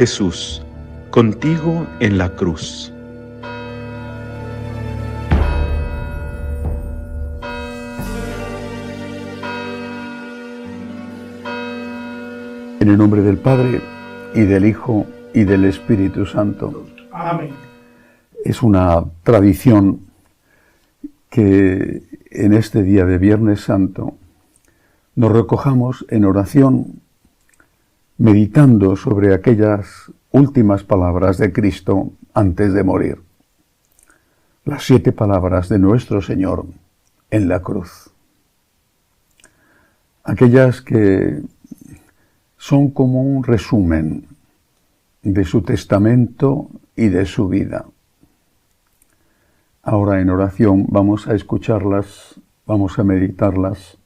Jesús, contigo en la cruz. En el nombre del Padre, y del Hijo, y del Espíritu Santo. Amén. Es una tradición que en este día de Viernes Santo nos recojamos en oración, meditando sobre aquellas últimas palabras de Cristo antes de morir. Las 7 palabras de nuestro Señor en la cruz. Aquellas que son como un resumen de su testamento y de su vida. Ahora en oración vamos a escucharlas, vamos a meditarlas,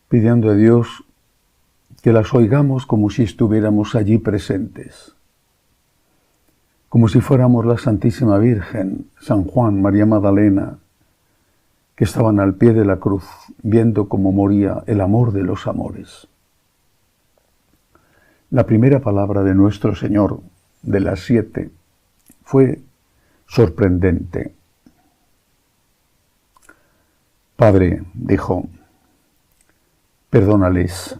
pidiendo a Dios que las oigamos como si estuviéramos allí presentes, como si fuéramos la Santísima Virgen, San Juan, María Magdalena, que estaban al pie de la cruz, viendo cómo moría el amor de los amores. La primera palabra de nuestro Señor, de las 7, fue sorprendente. Padre, dijo, perdónales,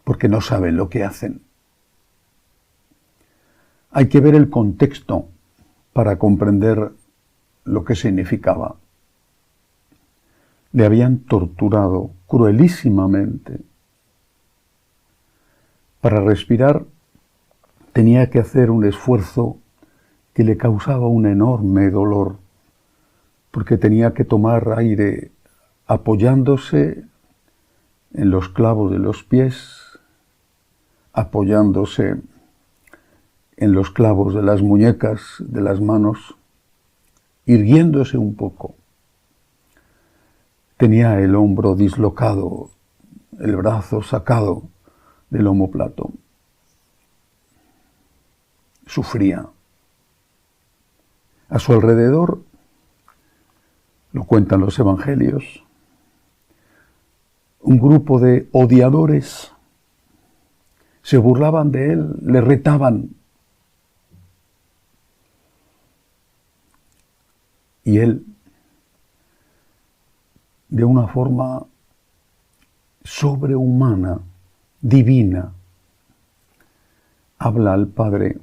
porque no saben lo que hacen. Hay que ver el contexto para comprender lo que significaba. Le habían torturado cruelísimamente. Para respirar tenía que hacer un esfuerzo que le causaba un enorme dolor, porque tenía que tomar aire apoyándose en los clavos de los pies, apoyándose en los clavos de las muñecas, de las manos, irguiéndose un poco. Tenía el hombro dislocado, el brazo sacado del omóplato. Sufría. A su alrededor, lo cuentan los evangelios, un grupo de odiadores se burlaban de él, le retaban. Y él, de una forma sobrehumana, divina, habla al Padre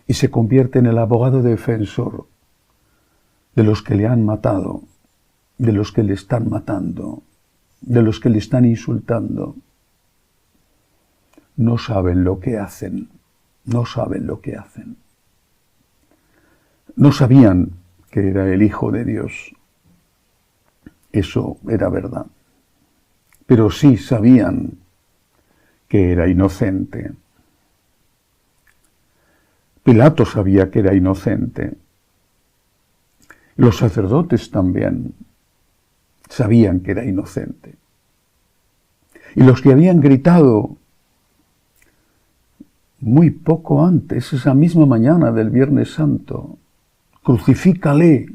y se convierte en el abogado defensor de los que le han matado, de los que le están matando, de los que le están insultando. No saben lo que hacen, no saben lo que hacen. No sabían que era el Hijo de Dios. Eso era verdad. Pero sí sabían que era inocente. Pilato sabía que era inocente. Los sacerdotes también sabían que era inocente. Y los que habían gritado muy poco antes, esa misma mañana del Viernes Santo, crucifícale,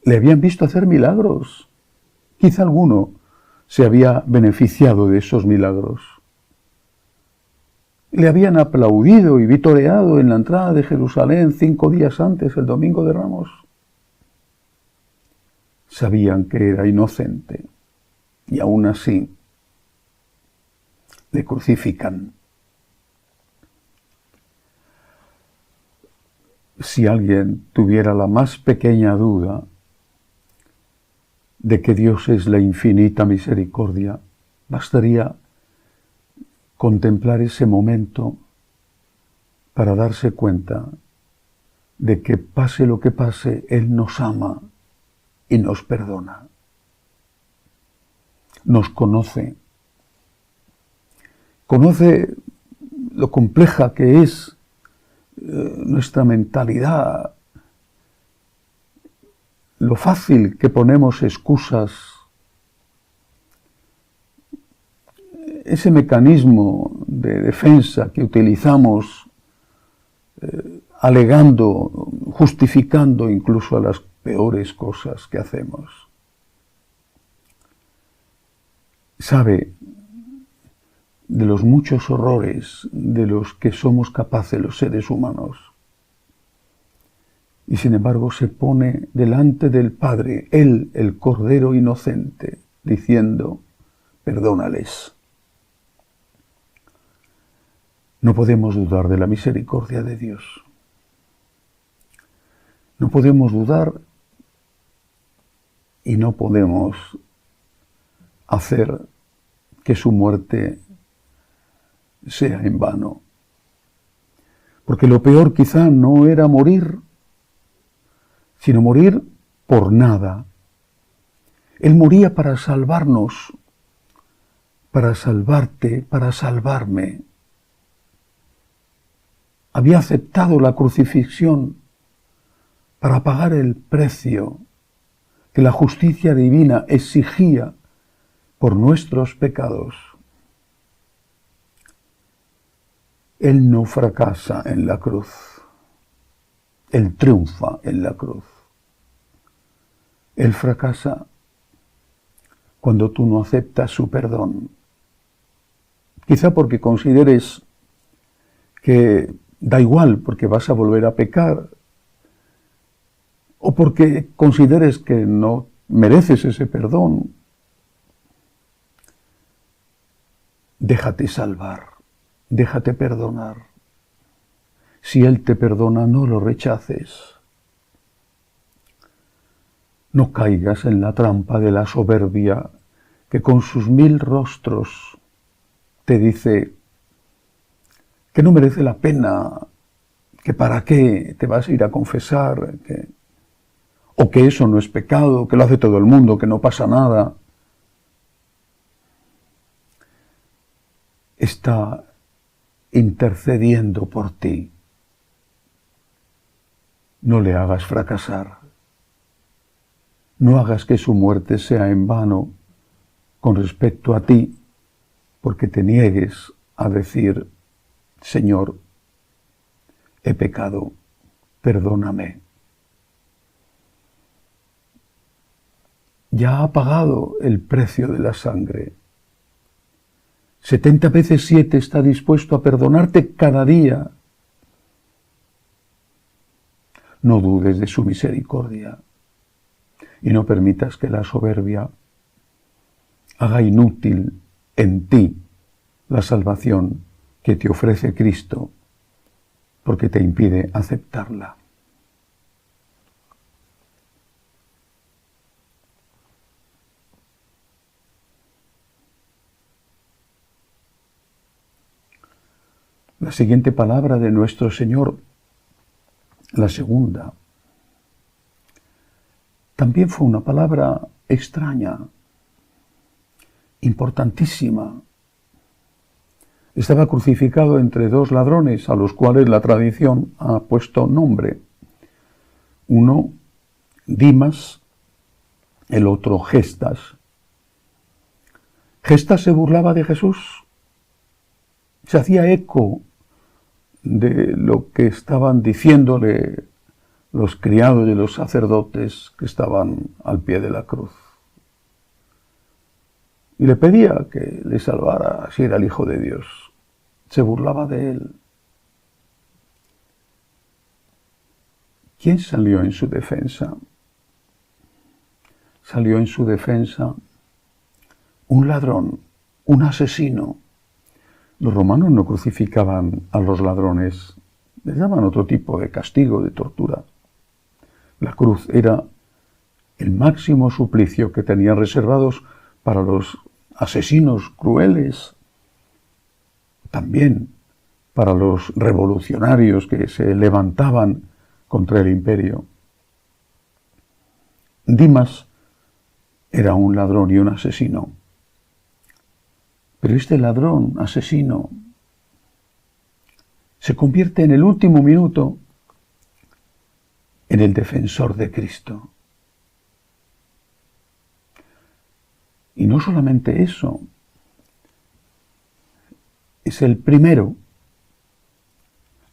le habían visto hacer milagros. Quizá alguno se había beneficiado de esos milagros. Le habían aplaudido y vitoreado en la entrada de Jerusalén 5 días antes, el Domingo de Ramos. Sabían que era inocente y aún así le crucifican. Si alguien tuviera la más pequeña duda de que Dios es la infinita misericordia, bastaría contemplar ese momento para darse cuenta de que pase lo que pase, Él nos ama y nos perdona. Nos conoce. Conoce lo compleja que es nuestra mentalidad, lo fácil que ponemos excusas, ese mecanismo de defensa que utilizamos alegando, justificando incluso a las peores cosas que hacemos. Sabe de los muchos horrores de los que somos capaces los seres humanos. Y sin embargo se pone delante del Padre, Él, el Cordero inocente, diciendo, perdónales. No podemos dudar de la misericordia de Dios. No podemos dudar y no podemos hacer que su muerte sea en vano. Porque lo peor quizá no era morir, sino morir por nada. Él moría para salvarnos, para salvarte, para salvarme. Había aceptado la crucifixión para pagar el precio que la justicia divina exigía por nuestros pecados. Él no fracasa en la cruz. Él triunfa en la cruz. Él fracasa cuando tú no aceptas su perdón. Quizá porque consideres que da igual, porque vas a volver a pecar, o porque consideres que no mereces ese perdón. Déjate salvar, déjate perdonar. Si Él te perdona, no lo rechaces. No caigas en la trampa de la soberbia que con sus 1000 rostros te dice que no merece la pena, que para qué te vas a ir a confesar, o que eso no es pecado, que lo hace todo el mundo, que no pasa nada. Está intercediendo por ti. No le hagas fracasar. No hagas que su muerte sea en vano con respecto a ti, porque te niegues a decir, Señor, he pecado, perdóname. Ya ha pagado el precio de la sangre. 70 veces 7 está dispuesto a perdonarte cada día. No dudes de su misericordia y no permitas que la soberbia haga inútil en ti la salvación que te ofrece Cristo, porque te impide aceptarla. La siguiente palabra de nuestro Señor, la segunda, también fue una palabra extraña, importantísima. Estaba crucificado entre 2 ladrones a los cuales la tradición ha puesto nombre. Uno, Dimas, el otro, Gestas. Gestas se burlaba de Jesús, se hacía eco de lo que estaban diciéndole los criados y los sacerdotes que estaban al pie de la cruz. Y le pedía que le salvara si era el Hijo de Dios. Se burlaba de él. ¿Quién salió en su defensa? Salió en su defensa un ladrón, un asesino. Los romanos no crucificaban a los ladrones, les daban otro tipo de castigo, de tortura. La cruz era el máximo suplicio que tenían reservados para los asesinos crueles, también para los revolucionarios que se levantaban contra el imperio. Dimas era un ladrón y un asesino. Pero este ladrón, asesino, se convierte en el último minuto en el defensor de Cristo. Y no solamente eso, es el primero,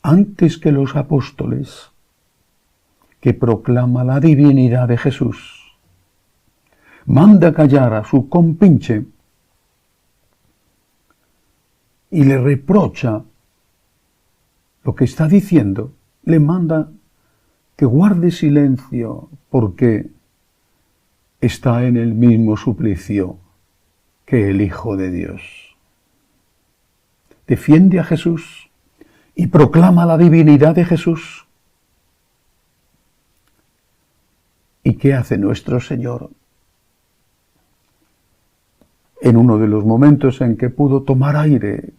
antes que los apóstoles, que proclama la divinidad de Jesús. Manda callar a su compinche y le reprocha lo que está diciendo, le manda que guarde silencio porque está en el mismo suplicio que el Hijo de Dios. Defiende a Jesús y proclama la divinidad de Jesús. ¿Y qué hace nuestro Señor? En uno de los momentos en que pudo tomar aire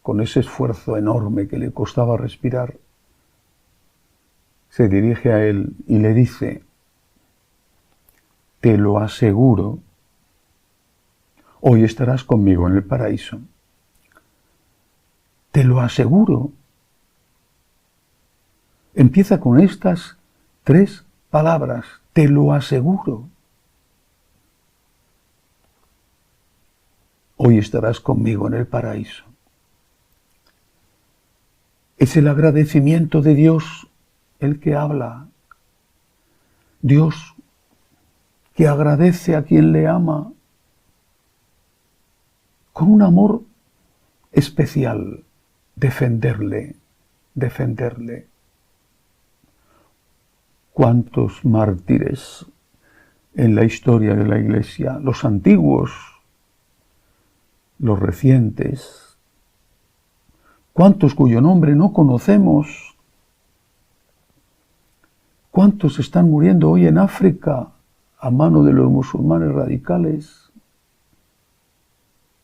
con ese esfuerzo enorme que le costaba respirar, se dirige a él y le dice: te lo aseguro, hoy estarás conmigo en el paraíso. Te lo aseguro. Empieza con estas 3 palabras: te lo aseguro. Hoy estarás conmigo en el paraíso. Es el agradecimiento de Dios el que habla. Dios que agradece a quien le ama con un amor especial. Defenderle. ¿Cuántos mártires en la historia de la Iglesia? Los antiguos, los recientes. ¿Cuántos cuyo nombre no conocemos? ¿Cuántos están muriendo hoy en África a mano de los musulmanes radicales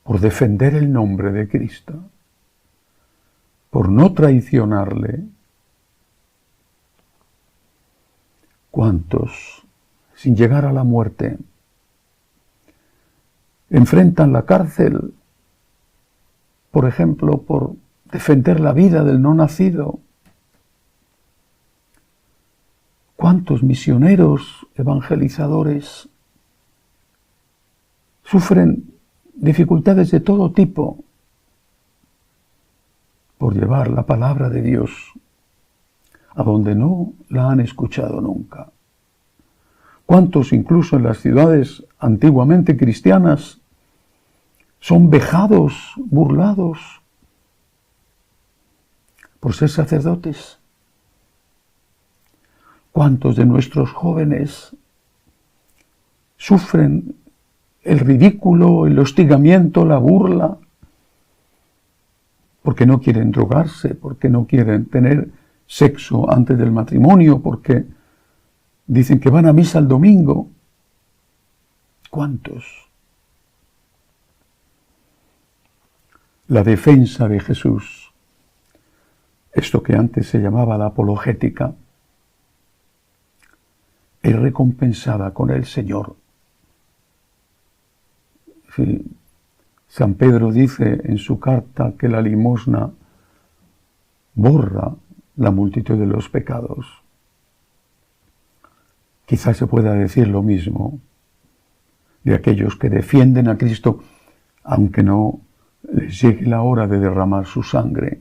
por defender el nombre de Cristo, por no traicionarle? ¿Cuántos, sin llegar a la muerte, enfrentan la cárcel, por ejemplo, por defender la vida del no nacido? ¿Cuántos misioneros evangelizadores sufren dificultades de todo tipo por llevar la palabra de Dios a donde no la han escuchado nunca? ¿Cuántos incluso en las ciudades antiguamente cristianas son vejados, burlados por ser sacerdotes? ¿Cuántos de nuestros jóvenes sufren el ridículo, el hostigamiento, la burla, porque no quieren drogarse, porque no quieren tener sexo antes del matrimonio, porque dicen que van a misa el domingo? ¿Cuántos? La defensa de Jesús, esto que antes se llamaba la apologética, es recompensada con el Señor. Sí. San Pedro dice en su carta que la limosna borra la multitud de los pecados. Quizás se pueda decir lo mismo de aquellos que defienden a Cristo, aunque no les llegue la hora de derramar su sangre,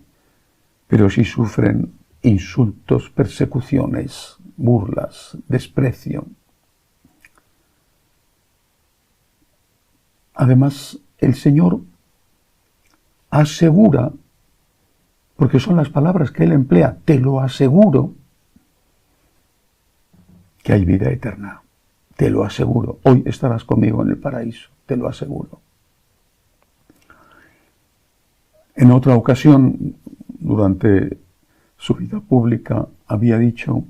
pero sí sufren insultos, persecuciones, burlas, desprecio. Además, el Señor asegura, porque son las palabras que Él emplea, te lo aseguro, que hay vida eterna. Te lo aseguro. Hoy estarás conmigo en el paraíso. Te lo aseguro. En otra ocasión, durante su vida pública, había dicho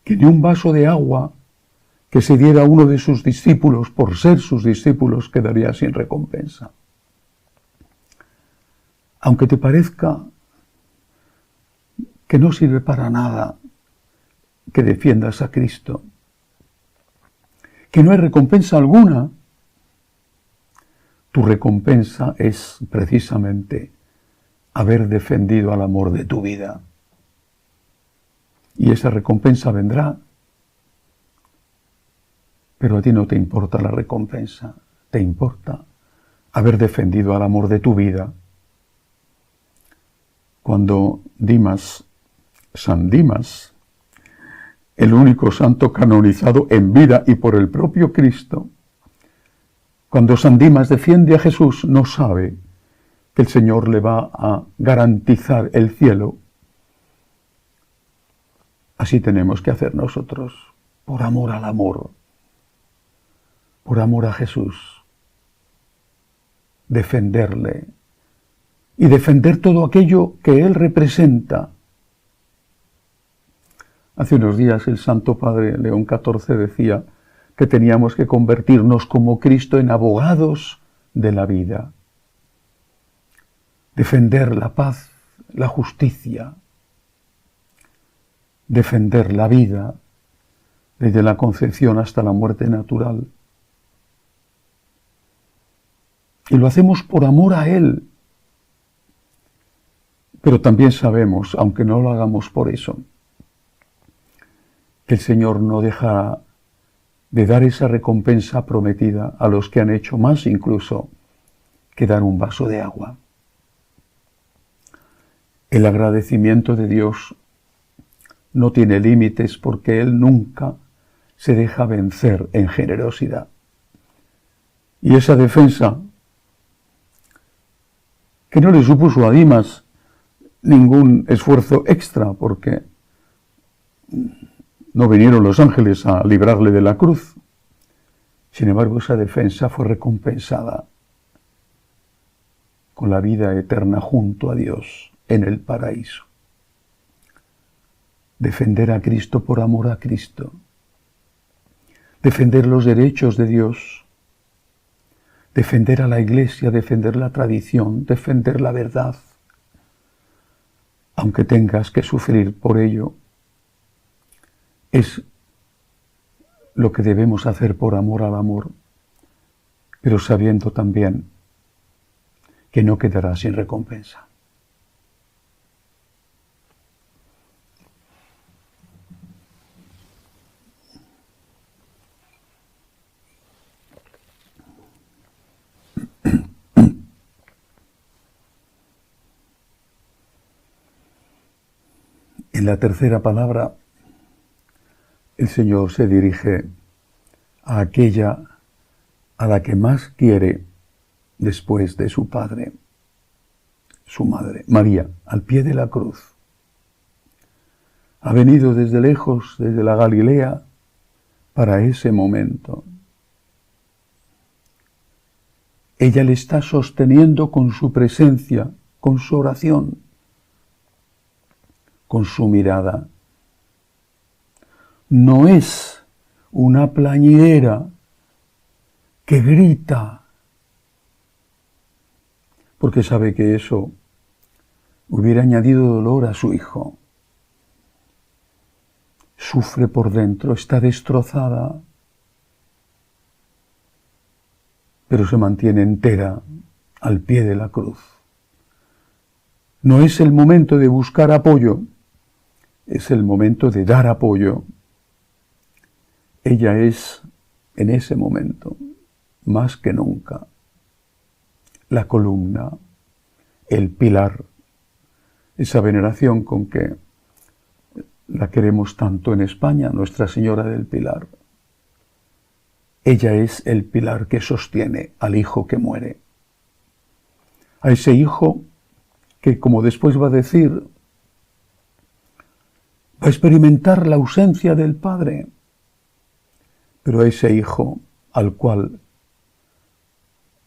que ni un vaso de agua que se diera a uno de sus discípulos por ser sus discípulos quedaría sin recompensa. Aunque te parezca que no sirve para nada que defiendas a Cristo, que no hay recompensa alguna, tu recompensa es precisamente haber defendido al amor de tu vida. Y esa recompensa vendrá. Pero a ti no te importa la recompensa, te importa haber defendido al amor de tu vida. Cuando Dimas, San Dimas, el único santo canonizado en vida y por el propio Cristo, cuando San Dimas defiende a Jesús, no sabe que el Señor le va a garantizar el cielo, así tenemos que hacer nosotros, por amor al amor, por amor a Jesús, defenderle y defender todo aquello que Él representa. Hace unos días el Santo Padre León XIV decía que teníamos que convertirnos como Cristo en abogados de la vida, defender la paz, la justicia, defender la vida desde la concepción hasta la muerte natural. Y lo hacemos por amor a Él. Pero también sabemos, aunque no lo hagamos por eso, que el Señor no dejará de dar esa recompensa prometida a los que han hecho más incluso que dar un vaso de agua. El agradecimiento de Dios no tiene límites porque Él nunca se deja vencer en generosidad. Y esa defensa, que no le supuso a Dimas ningún esfuerzo extra, porque no vinieron los ángeles a librarle de la cruz. Sin embargo, esa defensa fue recompensada con la vida eterna junto a Dios en el paraíso. Defender a Cristo por amor a Cristo. Defender los derechos de Dios. Defender a la Iglesia, defender la tradición, defender la verdad. Aunque tengas que sufrir por ello, es lo que debemos hacer por amor al amor, pero sabiendo también que no quedará sin recompensa. En la tercera palabra, el Señor se dirige a aquella a la que más quiere después de su Padre, su Madre, María, al pie de la cruz. Ha venido desde lejos, desde la Galilea, para ese momento. Ella le está sosteniendo con su presencia, con su oración, con su mirada. No es una plañidera que grita, porque sabe que eso hubiera añadido dolor a su hijo. Sufre por dentro, está destrozada, pero se mantiene entera al pie de la cruz. No es el momento de buscar apoyo, es el momento de dar apoyo. Ella es, en ese momento, más que nunca, la columna, el pilar, esa veneración con que la queremos tanto en España, Nuestra Señora del Pilar. Ella es el pilar que sostiene al hijo que muere. A ese hijo que, como después va a decir, va a experimentar la ausencia del Padre, pero a ese hijo al cual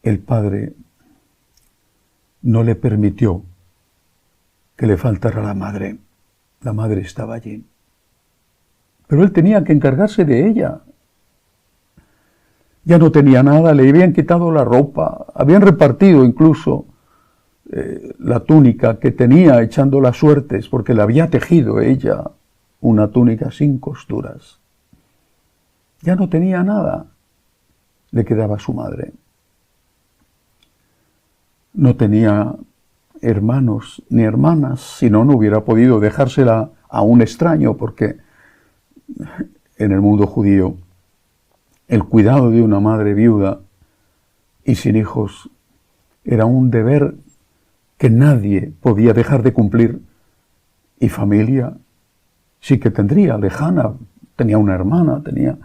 el Padre no le permitió que le faltara la madre. La madre estaba allí. Pero él tenía que encargarse de ella. Ya no tenía nada, le habían quitado la ropa, habían repartido incluso la túnica que tenía echando las suertes, porque le había tejido ella una túnica sin costuras. Ya no tenía nada, le quedaba su madre. No tenía hermanos ni hermanas, si no, no hubiera podido dejársela a un extraño, porque en el mundo judío el cuidado de una madre viuda y sin hijos era un deber que nadie podía dejar de cumplir, y familia sí que tendría, lejana, tenía una hermana, tenía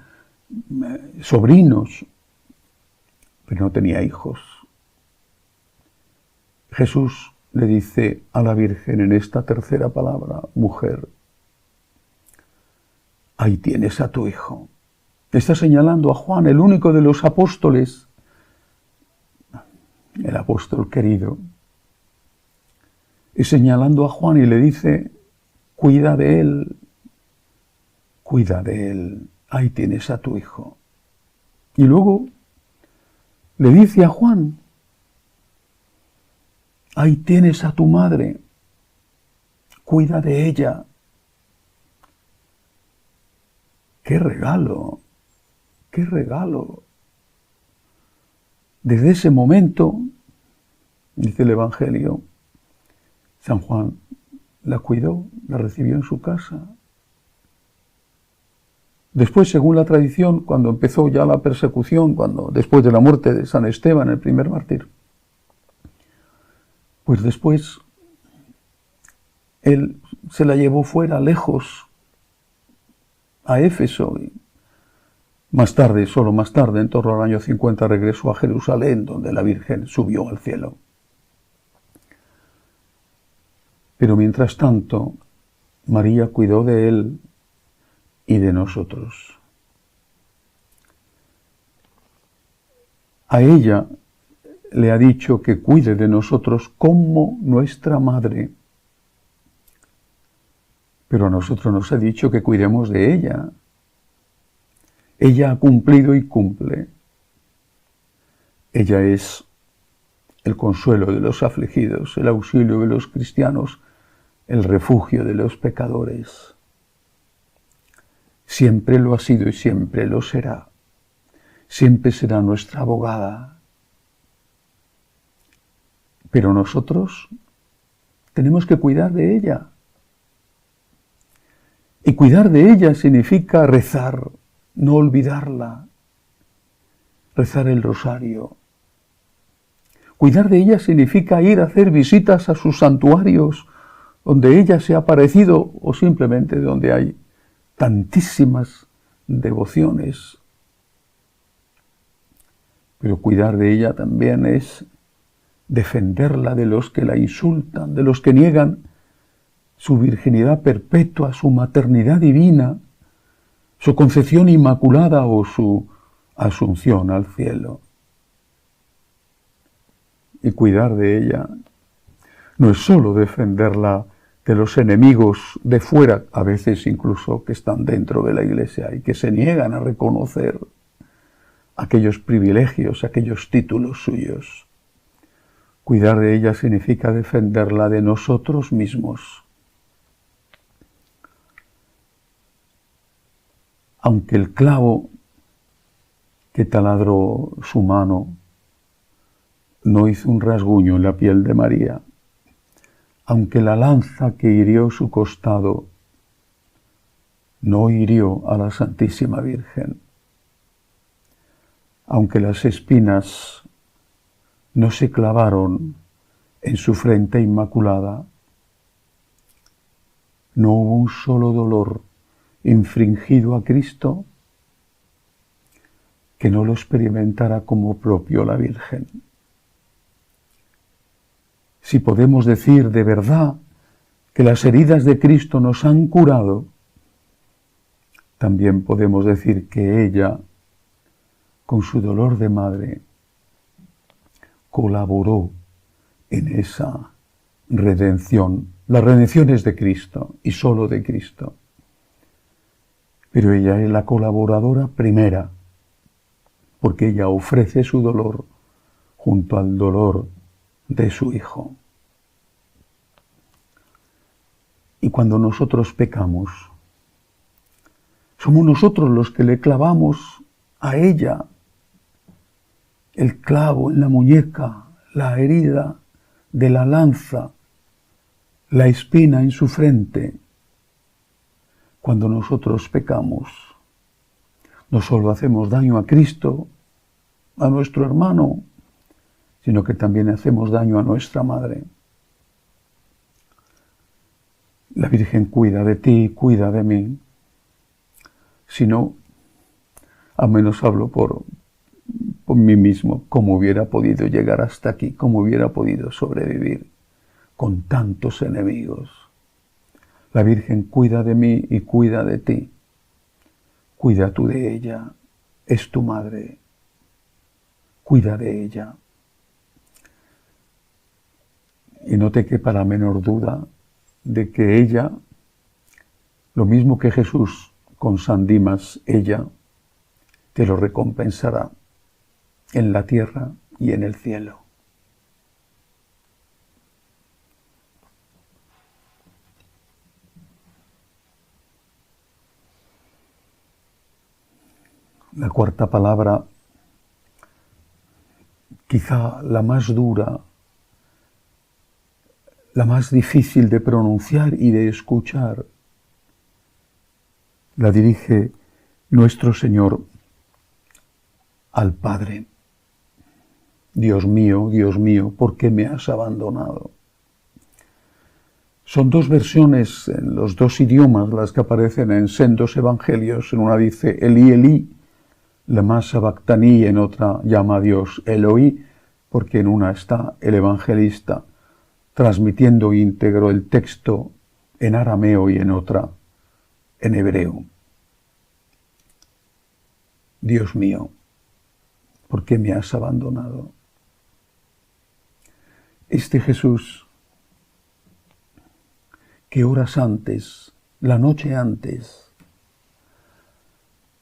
sobrinos, pero no tenía hijos. Jesús le dice a la Virgen en esta tercera palabra: mujer, ahí tienes a tu hijo. Está señalando a Juan, el único de los apóstoles, el apóstol querido, y señalando a Juan y le dice: cuida de él, ahí tienes a tu hijo. Y luego le dice a Juan: ahí tienes a tu madre, cuida de ella. ¡Qué regalo! ¡Qué regalo! Desde ese momento, dice el Evangelio, San Juan la cuidó, la recibió en su casa. Después, según la tradición, cuando empezó ya la persecución, después de la muerte de San Esteban, el primer mártir, pues después él se la llevó fuera, lejos, a Éfeso. Y solo más tarde, en torno al año 50, regresó a Jerusalén, donde la Virgen subió al cielo. Pero mientras tanto, María cuidó de él y de nosotros. A ella le ha dicho que cuide de nosotros como nuestra madre. Pero a nosotros nos ha dicho que cuidemos de ella. Ella ha cumplido y cumple. Ella es el consuelo de los afligidos, el auxilio de los cristianos, el refugio de los pecadores. Siempre lo ha sido y siempre lo será. Siempre será nuestra abogada. Pero nosotros tenemos que cuidar de ella. Y cuidar de ella significa rezar, no olvidarla, rezar el rosario. Cuidar de ella significa ir a hacer visitas a sus santuarios, donde ella se ha aparecido, o simplemente donde hay tantísimas devociones. Pero cuidar de ella también es defenderla de los que la insultan, de los que niegan su virginidad perpetua, su maternidad divina, su concepción inmaculada o su asunción al cielo. Y cuidar de ella no es solo defenderla de los enemigos de fuera, a veces incluso que están dentro de la Iglesia y que se niegan a reconocer aquellos privilegios, aquellos títulos suyos. Cuidar de ella significa defenderla de nosotros mismos. Aunque el clavo que taladró su mano no hizo un rasguño en la piel de María, aunque la lanza que hirió su costado no hirió a la Santísima Virgen, aunque las espinas no se clavaron en su frente inmaculada, no hubo un solo dolor infringido a Cristo que no lo experimentara como propio la Virgen. Si podemos decir de verdad que las heridas de Cristo nos han curado, también podemos decir que ella, con su dolor de madre, colaboró en esa redención. La redención es de Cristo y solo de Cristo. Pero ella es la colaboradora primera, porque ella ofrece su dolor junto al dolor de su Hijo. Y cuando nosotros pecamos, somos nosotros los que le clavamos a ella el clavo en la muñeca, la herida de la lanza, la espina en su frente. Cuando nosotros pecamos, no solo hacemos daño a Cristo, a nuestro hermano, sino que también hacemos daño a nuestra madre. La Virgen cuida de ti, cuida de mí. Si no, al menos hablo por por mí mismo cómo hubiera podido llegar hasta aquí, cómo hubiera podido sobrevivir con tantos enemigos. La Virgen cuida de mí y cuida de ti. Cuida tú de ella, es tu madre. Cuida de ella. Y no te quepa la menor duda de que ella, lo mismo que Jesús con San Dimas, ella te lo recompensará en la tierra y en el cielo. La cuarta palabra, quizá la más dura, la más difícil de pronunciar y de escuchar, la dirige nuestro Señor al Padre. Dios mío, ¿por qué me has abandonado? Son dos versiones en los dos idiomas las que aparecen en sendos evangelios. En una dice Elí, Elí, lema sabactani, en otra llama a Dios Eloí, porque en una está el evangelista transmitiendo íntegro el texto en arameo y en otra en hebreo. Dios mío, ¿por qué me has abandonado? Este Jesús que horas antes, la noche antes,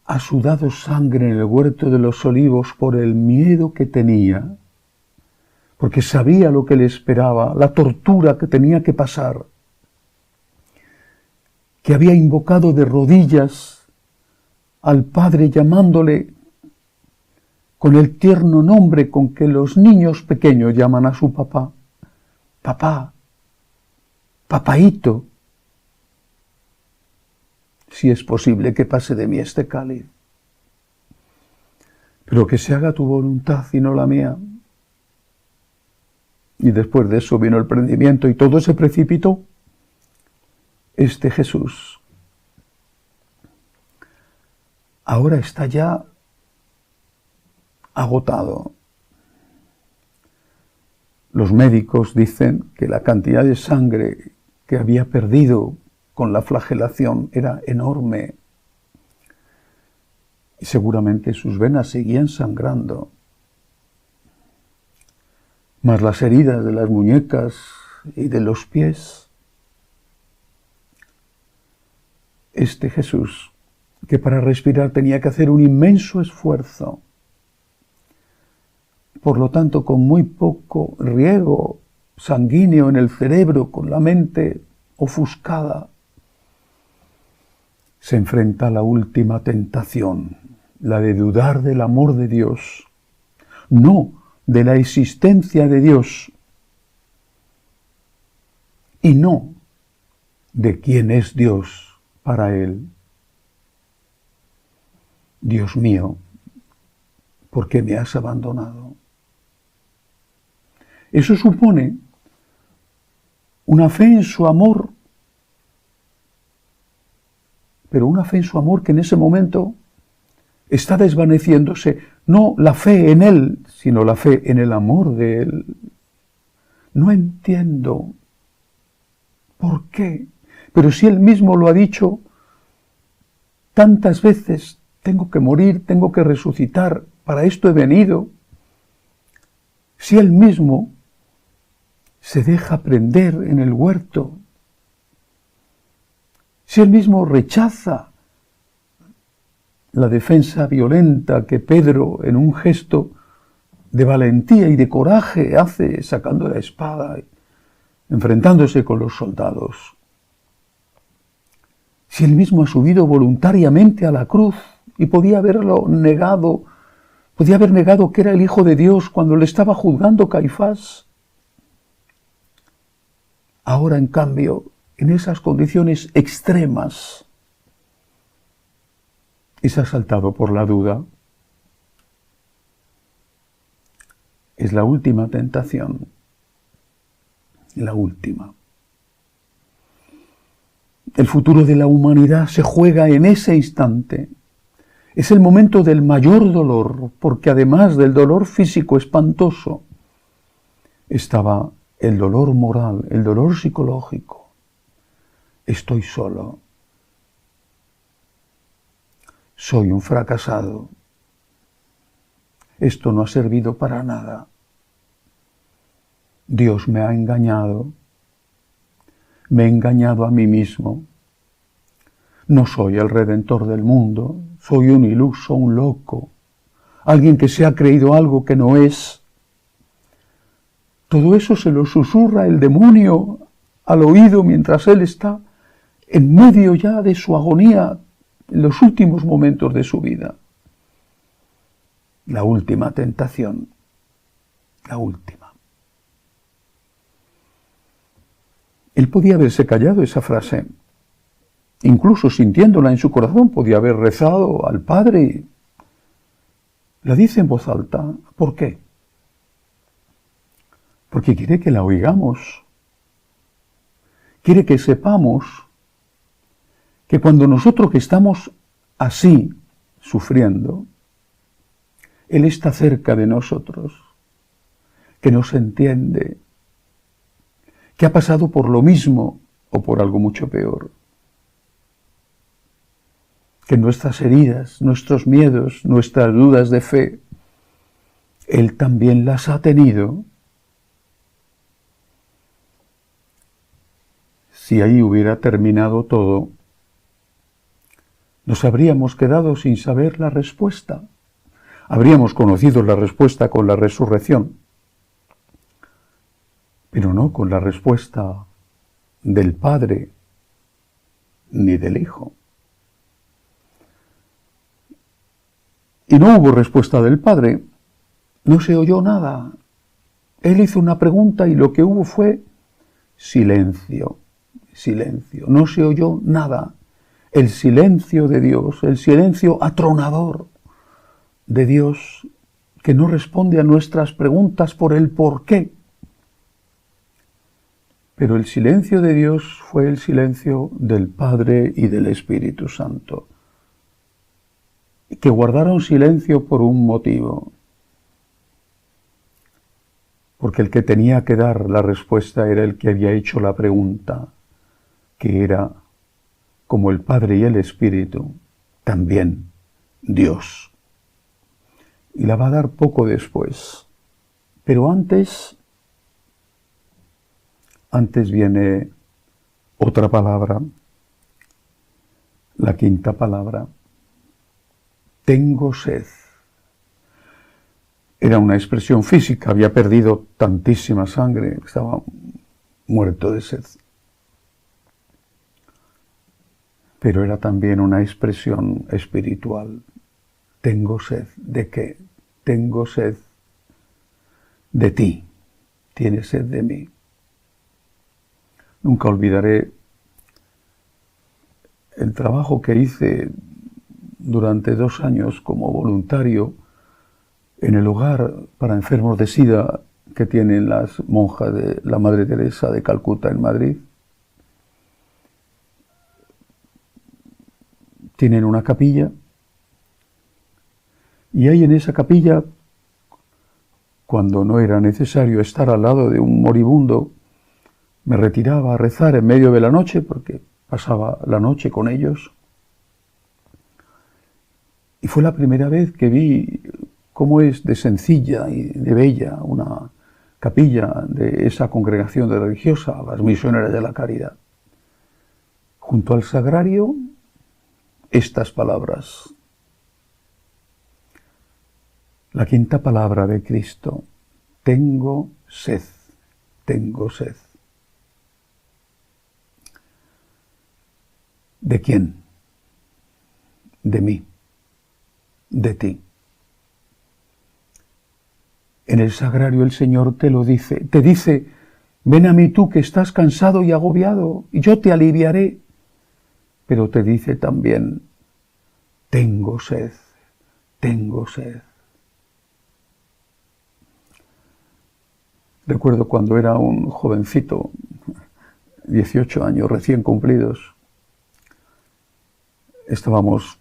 ha sudado sangre en el huerto de los olivos por el miedo que tenía, porque sabía lo que le esperaba, la tortura que tenía que pasar, que había invocado de rodillas al Padre llamándole con el tierno nombre con que los niños pequeños llaman a su papá, papá, papaíto, si es posible que pase de mí este cáliz, pero que se haga tu voluntad y no la mía. Y después de eso vino el prendimiento y todo se precipitó. Este Jesús ahora está ya agotado. Los médicos dicen que la cantidad de sangre que había perdido con la flagelación era enorme. Y seguramente sus venas seguían sangrando. Mas las heridas de las muñecas y de los pies. Este Jesús, que para respirar tenía que hacer un inmenso esfuerzo, por lo tanto con muy poco riego sanguíneo en el cerebro, con la mente ofuscada, se enfrenta a la última tentación, la de dudar del amor de Dios, no de la existencia de Dios, y no de quién es Dios para él. Dios mío, ¿por qué me has abandonado? Eso supone una fe en su amor, pero una fe en su amor que en ese momento está desvaneciéndose, no la fe en él, sino la fe en el amor de él. No entiendo por qué, pero si él mismo lo ha dicho tantas veces, tengo que morir, tengo que resucitar, para esto he venido. Si él mismo se deja prender en el huerto, si él mismo rechaza la defensa violenta que Pedro, en un gesto de valentía y de coraje, hace sacando la espada, enfrentándose con los soldados. Si él mismo ha subido voluntariamente a la cruz y podía haberlo negado, podía haber negado que era el Hijo de Dios cuando le estaba juzgando Caifás. Ahora, en cambio, en esas condiciones extremas, es asaltado por la duda. Es la última tentación, la última. El futuro de la humanidad se juega en ese instante, Es el momento del mayor dolor, porque además del dolor físico espantoso, estaba el dolor moral, el dolor psicológico. Estoy solo. Soy un fracasado. Esto no ha servido para nada. Dios me ha engañado. Me he engañado a mí mismo. No soy el redentor del mundo. Soy un iluso, un loco. Alguien que se ha creído algo que no es. Todo eso se lo susurra el demonio al oído mientras él está en medio ya de su agonía, en los últimos momentos de su vida. La última tentación, la última. Él podía haberse callado esa frase, incluso sintiéndola en su corazón, podía haber rezado al Padre y la dice en voz alta. ¿Por qué? Porque quiere que la oigamos. Quiere que sepamos que cuando nosotros que estamos así, sufriendo, Él está cerca de nosotros, que nos entiende, que ha pasado por lo mismo o por algo mucho peor. Que nuestras heridas, nuestros miedos, nuestras dudas de fe, Él también las ha tenido. Si ahí hubiera terminado todo, nos habríamos quedado sin saber la respuesta. Habríamos conocido la respuesta con la resurrección, pero no con la respuesta del Padre ni del Hijo. Y no hubo respuesta del Padre, no se oyó nada. Él hizo una pregunta y lo que hubo fue silencio, silencio. No se oyó nada. El silencio de Dios, el silencio atronador de Dios que no responde a nuestras preguntas por el por qué. Pero el silencio de Dios fue el silencio del Padre y del Espíritu Santo, que guardaron silencio por un motivo. Porque el que tenía que dar la respuesta era el que había hecho la pregunta, que era, como el Padre y el Espíritu, también Dios. Y la va a dar poco después. Pero antes viene otra palabra, la quinta palabra. Tengo sed. Era una expresión física, había perdido tantísima sangre, estaba muerto de sed. Pero era también una expresión espiritual. Tengo sed. ¿De qué? Tengo sed de ti. Tienes sed de mí. Nunca olvidaré el trabajo que hice durante 2 años como voluntario en el hogar para enfermos de SIDA que tienen las monjas de la Madre Teresa de Calcuta en Madrid. Tienen una capilla y ahí en esa capilla, cuando no era necesario estar al lado de un moribundo, me retiraba a rezar en medio de la noche porque pasaba la noche con ellos. Y fue la primera vez que vi cómo es de sencilla y de bella una capilla de esa congregación de religiosa, las Misioneras de la Caridad. Junto al sagrario, estas palabras. La quinta palabra de Cristo. Tengo sed, tengo sed. ¿De quién? De mí, de ti. En el sagrario el Señor te lo dice, te dice, ven a mí tú que estás cansado y agobiado, y yo te aliviaré. Pero te dice también, tengo sed, tengo sed. Recuerdo cuando era un jovencito, 18 años recién cumplidos, estábamos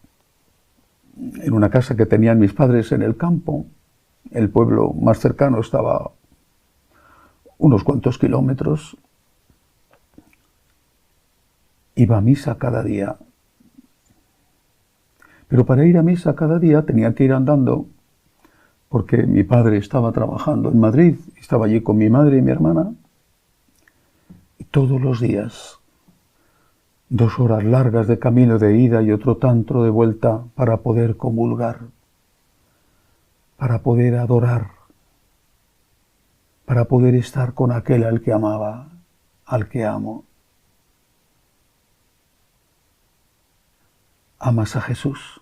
en una casa que tenían mis padres en el campo. El pueblo más cercano estaba unos cuantos kilómetros. Iba a misa cada día. Pero para ir a misa cada día tenía que ir andando, porque mi padre estaba trabajando en Madrid, estaba allí con mi madre y mi hermana, y todos los días, 2 horas largas de camino de ida y otro tanto de vuelta para poder comulgar, para poder adorar, para poder estar con aquel al que amaba, al que amo. ¿Amas a Jesús?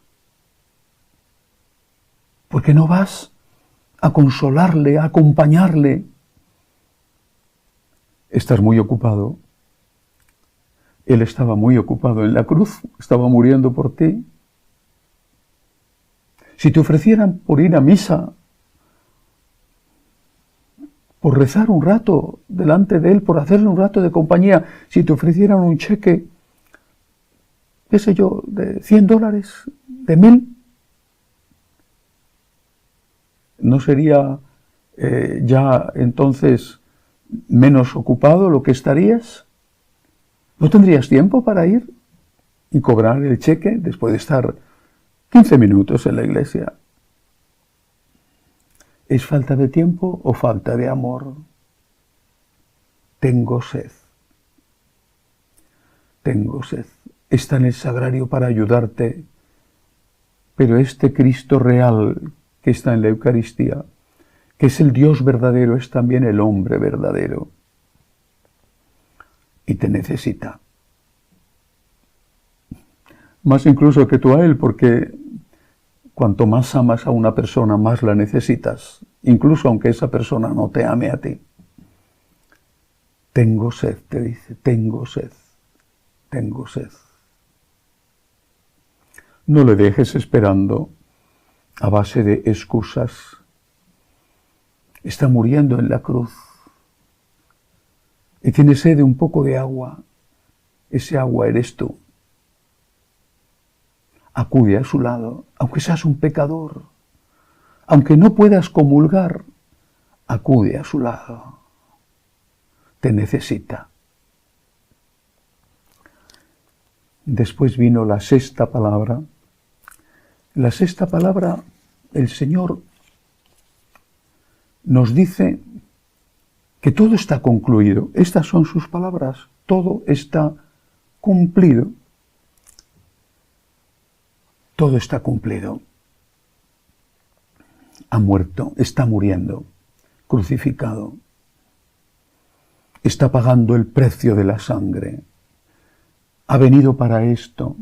¿Por qué no vas a consolarle, a acompañarle? Estás muy ocupado. Él estaba muy ocupado en la cruz, estaba muriendo por ti. Si te ofrecieran por ir a misa, por rezar un rato delante de Él, por hacerle un rato de compañía, si te ofrecieran un cheque, qué sé yo, de $100, de 1.000, ¿no sería ya entonces menos ocupado lo que estarías? ¿No tendrías tiempo para ir y cobrar el cheque después de estar 15 minutos en la iglesia? ¿Es falta de tiempo o falta de amor? Tengo sed. Tengo sed. Está en el sagrario para ayudarte, pero este Cristo real que está en la Eucaristía, que es el Dios verdadero, es también el hombre verdadero. Y te necesita. Más incluso que tú a Él, porque cuanto más amas a una persona, más la necesitas, incluso aunque esa persona no te ame a ti. Tengo sed, te dice, tengo sed, tengo sed. No le dejes esperando a base de excusas. Está muriendo en la cruz y tiene sed de un poco de agua. Ese agua eres tú. Acude a su lado, aunque seas un pecador, aunque no puedas comulgar, acude a su lado. Te necesita. Después vino la sexta palabra. La sexta palabra, el Señor nos dice que todo está concluido. Estas son sus palabras. Todo está cumplido. Todo está cumplido. Ha muerto, está muriendo, crucificado. Está pagando el precio de la sangre. Ha venido para esto,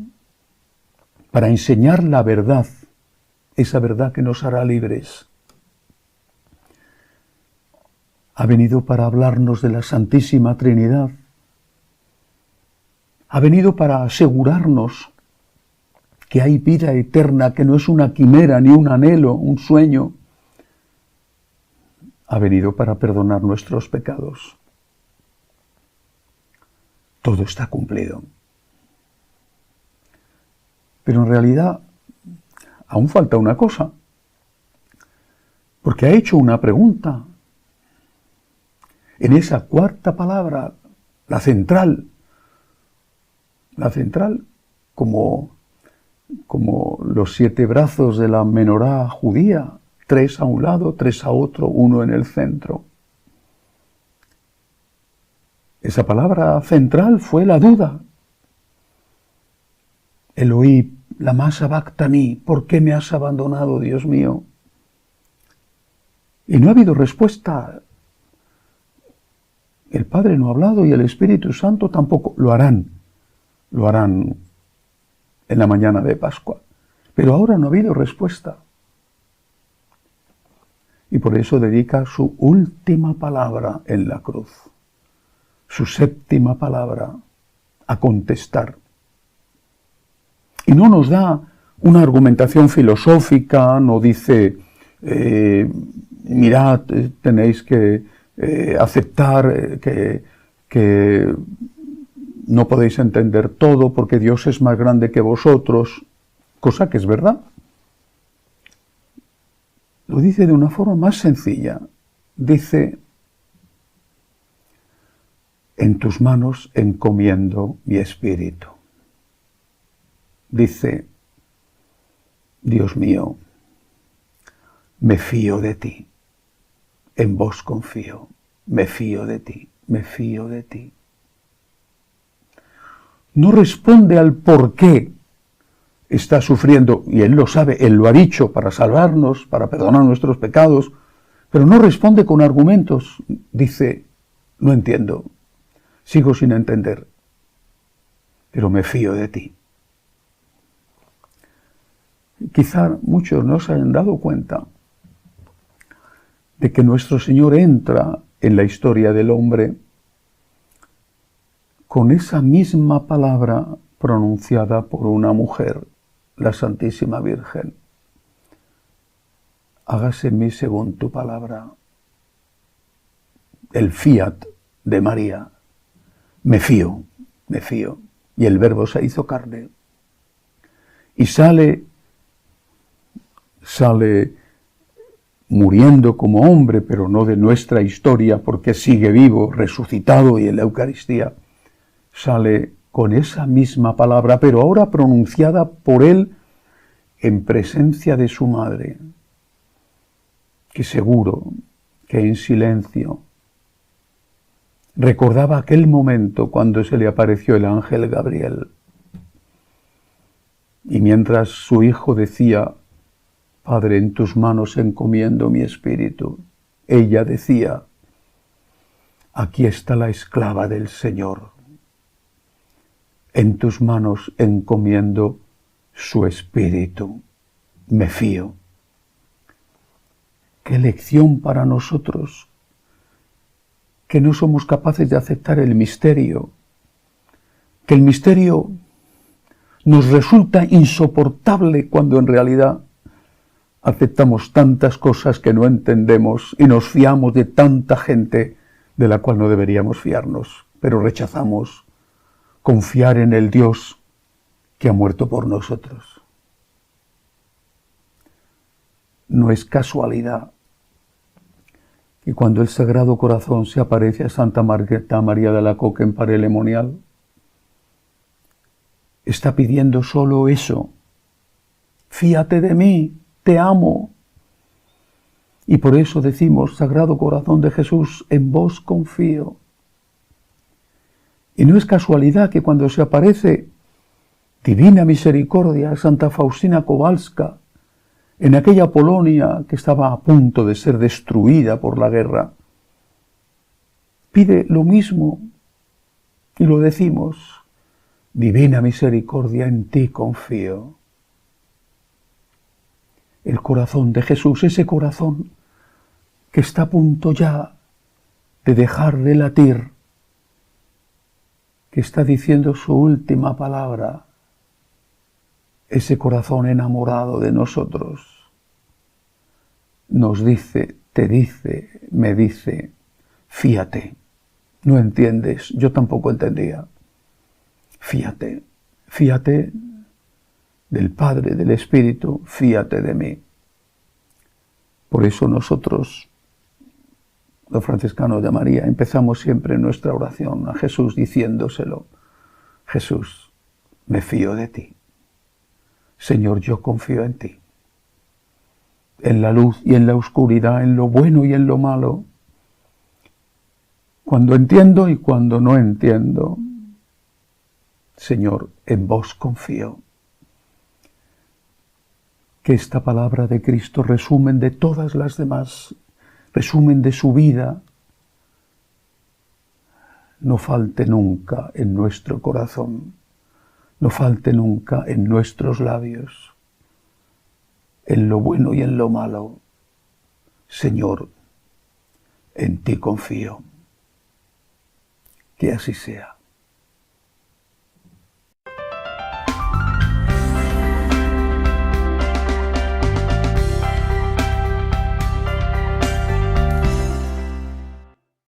para enseñar la verdad, esa verdad que nos hará libres. Ha venido para hablarnos de la Santísima Trinidad. Ha venido para asegurarnos que hay vida eterna, que no es una quimera, ni un anhelo, un sueño. Ha venido para perdonar nuestros pecados. Todo está cumplido. Pero en realidad aún falta una cosa, porque ha hecho una pregunta. En esa cuarta palabra, la central como los 7 brazos de la menorá judía, 3 a un lado, 3 a otro, 1 en el centro. Esa palabra central fue la duda. Eloí, lama sabactani, ¿por qué me has abandonado, Dios mío? Y no ha habido respuesta. El Padre no ha hablado y el Espíritu Santo tampoco. Lo harán en la mañana de Pascua. Pero ahora no ha habido respuesta. Y por eso dedica su última palabra en la cruz, su séptima palabra, a contestar. Y no nos da una argumentación filosófica, no dice, mirad, tenéis que aceptar que no podéis entender todo porque Dios es más grande que vosotros, cosa que es verdad. lo dice de una forma más sencilla. Dice: en tus manos encomiendo mi espíritu. Dice: Dios mío, me fío de ti, en vos confío, me fío de ti, me fío de ti. No responde al por qué está sufriendo, y Él lo sabe, Él lo ha dicho para salvarnos, para perdonar nuestros pecados, pero no responde con argumentos. Dice: no entiendo, sigo sin entender, pero me fío de ti. Quizá muchos no se hayan dado cuenta de que nuestro Señor entra en la historia del hombre con esa misma palabra pronunciada por una mujer, la Santísima Virgen. Hágase en mí según tu palabra. El fiat de María. Me fío, me fío. Y el Verbo se hizo carne. Y sale muriendo como hombre, pero no de nuestra historia, porque sigue vivo, resucitado y en la Eucaristía. Sale con esa misma palabra, pero ahora pronunciada por Él en presencia de su madre, que seguro que en silencio recordaba aquel momento cuando se le apareció el ángel Gabriel. Y mientras su hijo decía: Padre, en tus manos encomiendo mi espíritu, ella decía: aquí está la esclava del Señor. En tus manos encomiendo su espíritu. Me fío. Qué lección para nosotros, que no somos capaces de aceptar el misterio, que el misterio nos resulta insoportable cuando en realidad aceptamos tantas cosas que no entendemos y nos fiamos de tanta gente de la cual no deberíamos fiarnos, pero rechazamos confiar en el Dios que ha muerto por nosotros. No es casualidad que cuando el Sagrado Corazón se aparece a Santa Margarita María de Alacoque en Parelemonial, está pidiendo solo eso: fíate de mí, te amo. Y por eso decimos: Sagrado Corazón de Jesús, en vos confío. Y no es casualidad que cuando se aparece Divina Misericordia, Santa Faustina Kowalska, en aquella Polonia que estaba a punto de ser destruida por la guerra, pide lo mismo y lo decimos: Divina Misericordia, en ti confío. El corazón de Jesús, ese corazón que está a punto ya de dejar de latir, que está diciendo su última palabra, ese corazón enamorado de nosotros, nos dice, te dice, me dice: fíate. No entiendes, yo tampoco entendía. Fíate, fíate del Padre, del Espíritu, fíate de mí. Por eso nosotros, los franciscanos de María, empezamos siempre nuestra oración a Jesús diciéndoselo: Jesús, me fío de ti. Señor, yo confío en ti. En la luz y en la oscuridad, en lo bueno y en lo malo, cuando entiendo y cuando no entiendo, Señor, en vos confío. Que esta palabra de Cristo, resumen de todas las demás, resumen de su vida, no falte nunca en nuestro corazón, no falte nunca en nuestros labios, en lo bueno y en lo malo. Señor, en ti confío. Que así sea.